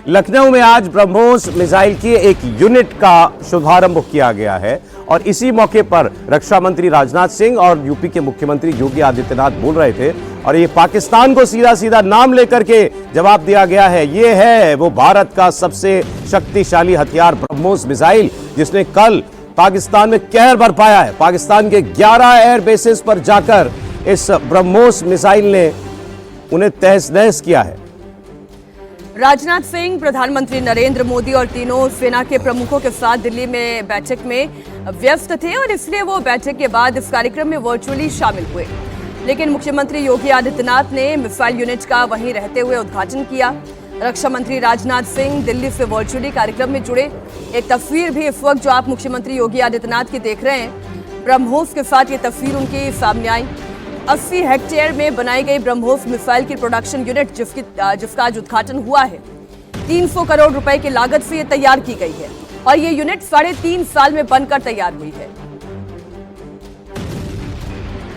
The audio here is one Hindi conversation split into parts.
लखनऊ में आज ब्रह्मोस मिसाइल की एक यूनिट का शुभारंभ किया गया है और इसी मौके पर रक्षा मंत्री राजनाथ सिंह और यूपी के मुख्यमंत्री योगी आदित्यनाथ बोल रहे थे और ये पाकिस्तान को सीधा सीधा नाम लेकर के जवाब दिया गया है। ये है वो भारत का सबसे शक्तिशाली हथियार ब्रह्मोस मिसाइल, जिसने कल पाकिस्तान में कहर बरपाया है। पाकिस्तान के 11 एयर बेसिस पर जाकर इस ब्रह्मोस मिसाइल ने उन्हें तहस नहस किया है। राजनाथ सिंह, प्रधानमंत्री नरेंद्र मोदी और तीनों सेना के प्रमुखों के साथ दिल्ली में बैठक में व्यस्त थे और इसलिए वो बैठक के बाद इस कार्यक्रम में वर्चुअली शामिल हुए। लेकिन मुख्यमंत्री योगी आदित्यनाथ ने मिसाइल यूनिट का वहीं रहते हुए उद्घाटन किया। रक्षा मंत्री राजनाथ सिंह दिल्ली से वर्चुअली कार्यक्रम में जुड़े। एक तस्वीर भी इस वक्त जो आप मुख्यमंत्री योगी आदित्यनाथ की देख रहे हैं, ब्रह्मोस के साथ ये तस्वीर उनकी सामने आई। 80 हेक्टेयर में बनाई गई ब्रह्मोस मिसाइल की प्रोडक्शन यूनिट जिसका आज उद्घाटन हुआ है। 300 करोड़ रुपए की लागत से ये तैयार की गई है और ये यूनिट 3.5 साल में बनकर तैयार हुई है।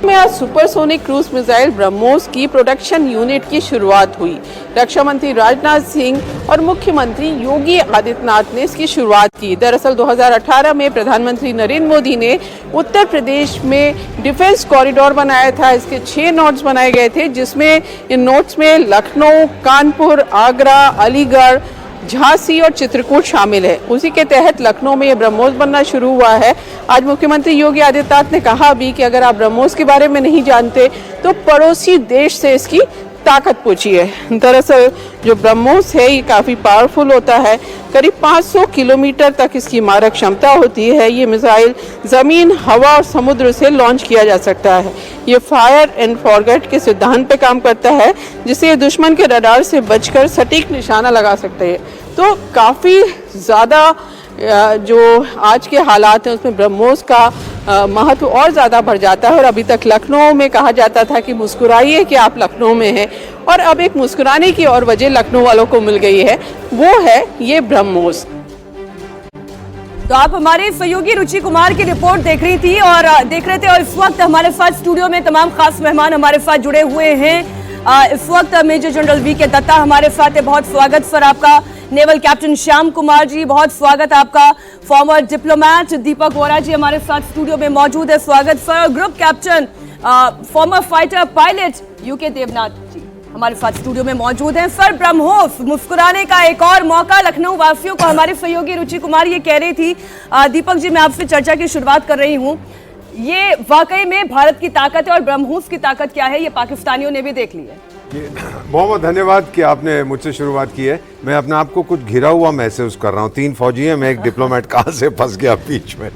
में आज सुपरसोनिक क्रूज मिसाइल ब्रह्मोस की प्रोडक्शन यूनिट की शुरुआत हुई। रक्षा मंत्री राजनाथ सिंह और मुख्यमंत्री योगी आदित्यनाथ ने इसकी शुरुआत की। दरअसल 2018 में प्रधानमंत्री नरेंद्र मोदी ने उत्तर प्रदेश में डिफेंस कॉरिडोर बनाया था। इसके 6 नोड्स बनाए गए थे, जिसमें इन नोड्स में लखनऊ, कानपुर, आगरा, अलीगढ़, झांसी और चित्रकूट शामिल है। उसी के तहत लखनऊ में ये ब्रह्मोस बनना शुरू हुआ है। आज मुख्यमंत्री योगी आदित्यनाथ ने कहा भी कि अगर आप ब्रह्मोस के बारे में नहीं जानते तो पड़ोसी देश से इसकी ताकत पूछिए। दरअसल जो ब्रह्मोस है ये काफ़ी पावरफुल होता है। करीब 500 किलोमीटर तक इसकी मारक क्षमता होती है। ये मिसाइल ज़मीन, हवा और समुद्र से लॉन्च किया जा सकता है। ये फायर एंड फॉरगेट के सिद्धांत पे काम करता है, जिससे दुश्मन के रडार से बचकर सटीक निशाना लगा सकते हैं। तो काफ़ी ज़्यादा जो आज के हालात हैं उसमें ब्रह्मोस का महत्व और ज़्यादा बढ़ जाता है। और अभी तक लखनऊ में कहा जाता था कि मुस्कुराइए कि आप लखनऊ में हैं, और अब एक मुस्कुराने की और वजह लखनऊ वालों को मिल गई है, वो है ये ब्रह्मोस। तो आप हमारे सहयोगी रुचि कुमार की रिपोर्ट देख रही थी और देख रहे थे, और इस वक्त हमारे साथ स्टूडियो में तमाम खास मेहमान हमारे साथ जुड़े हुए हैं। इस वक्त मेजर जनरल वी के दत्ता हमारे साथ है, बहुत स्वागत सर आपका। नेवल कैप्टन श्याम कुमार जी, बहुत स्वागत आपका। फॉर्मर डिप्लोमेट दीपक वोरा जी हमारे साथ स्टूडियो में मौजूद है, स्वागत sir. Group captain former fighter pilot U K Devnath ji हमारे साथ स्टूडियो में मौजूद हैं। सर, ब्रह्मोस मुस्कुराने का एक और मौका लखनऊ वासियों को, हमारे सहयोगी रुचि कुमार ये कह रही थी। दीपक जी, मैं आपसे चर्चा की शुरुआत कर रही हूँ। ये वाकई में भारत की ताकत है और ब्रह्मोस की ताकत क्या है ये पाकिस्तानियों ने भी देख ली है। बहुत बहुत धन्यवाद कि आपने मुझसे शुरुआत की है। मैं अपने आप को कुछ घिरा हुआ महसूस कर रहा हूँ। 3 फौजी हैं, मैं एक डिप्लोमेट, कहाँ से फंस गया बीच में।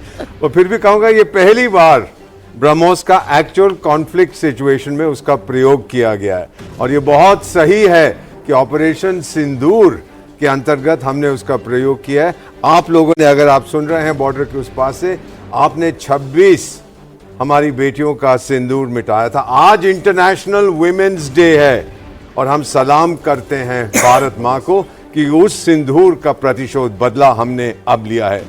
और फिर भी कहूँगा ये पहली बार ब्रह्मोस का एक्चुअल कॉन्फ्लिक्ट सिचुएशन में उसका प्रयोग किया गया है और ये बहुत सही है कि ऑपरेशन सिंदूर के अंतर्गत हमने उसका प्रयोग किया है। आप लोगों ने, अगर आप सुन रहे हैं बॉर्डर के उस पास से, आपने 26 हमारी बेटियों का सिंदूर मिटाया था। आज इंटरनेशनल वुमेन्स डे है और हम सलाम करते हैं भारत माँ को कि उस सिंदूर का प्रतिशोध बदला हमने अब लिया है।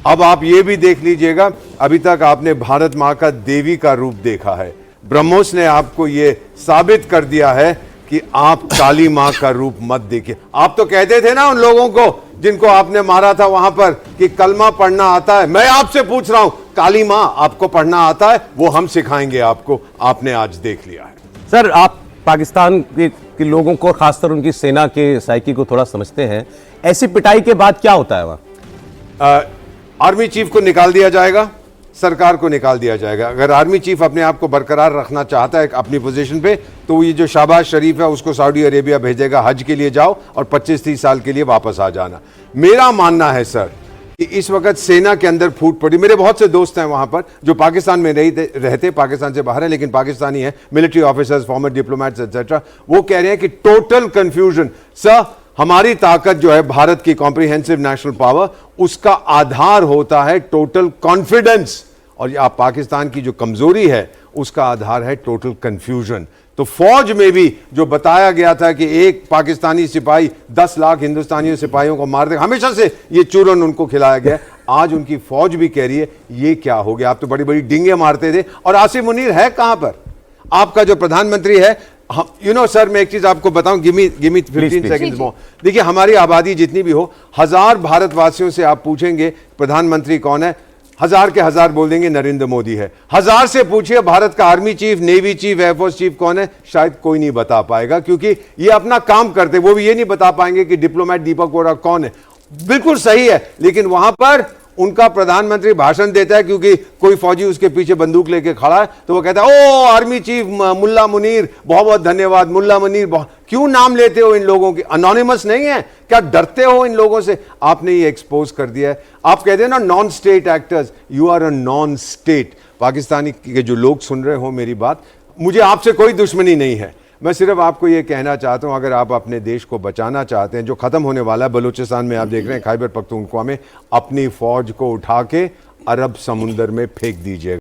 अब आप ये भी देख लीजिएगा, अभी तक आपने भारत माँ का देवी का रूप देखा है। ब्रह्मोस ने आपको ये साबित कर दिया है कि आप काली माँ का रूप मत देखिए। आप तो कहते थे ना उन लोगों को जिनको आपने मारा था वहां पर कि कलमा पढ़ना आता है। मैं आपसे पूछ रहा हूं, काली माँ आपको पढ़ना आता है? वो हम सिखाएंगे आपको। आपने आज देख लिया है। सर, आप पाकिस्तान के लोगों को, खासकर उनकी सेना के साइकी को थोड़ा समझते हैं। ऐसी पिटाई के बाद क्या होता है वहां? आर्मी चीफ को निकाल दिया जाएगा, सरकार को निकाल दिया जाएगा। अगर आर्मी चीफ अपने आप को बरकरार रखना चाहता है अपनी पोजीशन पे, तो ये जो शाहबाज शरीफ है उसको सऊदी अरेबिया भेजेगा, हज के लिए जाओ और 25-30 साल के लिए वापस आ जाना। मेरा मानना है सर कि इस वक्त सेना के अंदर फूट पड़ी। मेरे बहुत से दोस्त हैं वहां पर जो पाकिस्तान में रहते, पाकिस्तान से बाहर है लेकिन पाकिस्तानी है, military officers, farmer diplomats etcetera. वो कह रहे हैं कि टोटल कंफ्यूजन। सर, हमारी ताकत जो है भारत की कॉम्प्रिहेंसिव नेशनल पावर, उसका आधार होता है टोटल कॉन्फिडेंस, और आप पाकिस्तान की जो कमजोरी है उसका आधार है टोटल कंफ्यूजन। तो फौज में भी जो बताया गया था कि एक पाकिस्तानी सिपाही 10 लाख हिंदुस्तानी सिपाहियों को मार दे, हमेशा से ये चूरन उनको खिलाया गया। आज उनकी फौज भी कह रही है ये क्या हो गया, आप तो बड़ी बड़ी डिंगे मारते थे। और आसिम मुनीर है कहां पर? आपका जो प्रधानमंत्री है हम सर मैं एक चीज आपको बताऊं, गिव मी 15 please. सेकंड्स मोर। देखिए हमारी आबादी जितनी भी हो, 1000 भारतवासियों से आप पूछेंगे प्रधानमंत्री कौन है, 1000 के 1000 बोल देंगे नरेंद्र मोदी है। 1000 से पूछिए भारत का army chief, navy chief, air force chief कौन है, शायद कोई नहीं बता पाएगा, क्योंकि ये अपना काम करते, वो भी ये नहीं बता पाएंगे कि डिप्लोमेट दीपक वोरा कौन है। बिल्कुल सही है, लेकिन वहां पर उनका प्रधानमंत्री भाषण देता है क्योंकि कोई फौजी उसके पीछे बंदूक लेके खड़ा है, तो वो कहता है ओ आर्मी चीफ मुल्ला मुनीर, बहुत बहुत धन्यवाद मुल्ला मुनीर। क्यों नाम लेते हो इन लोगों की? अनोनिमस नहीं है क्या? डरते हो इन लोगों से? आपने ये एक्सपोज कर दिया है। आप कहते हैं ना non state actors, you are a non state. Pakistani के जो लोग सुन रहे हो मेरी बात, मुझे आपसे कोई दुश्मनी नहीं है, मैं सिर्फ आपको ये कहना चाहता हूं, अगर आप अपने देश को बचाना चाहते हैं, जो खत्म होने वाला है, बलूचिस्तान में आप देख रहे हैं, खैबर पख्तूनख्वा में, अपनी फौज को उठा के अरब समुंदर में फेंक दीजिएगा।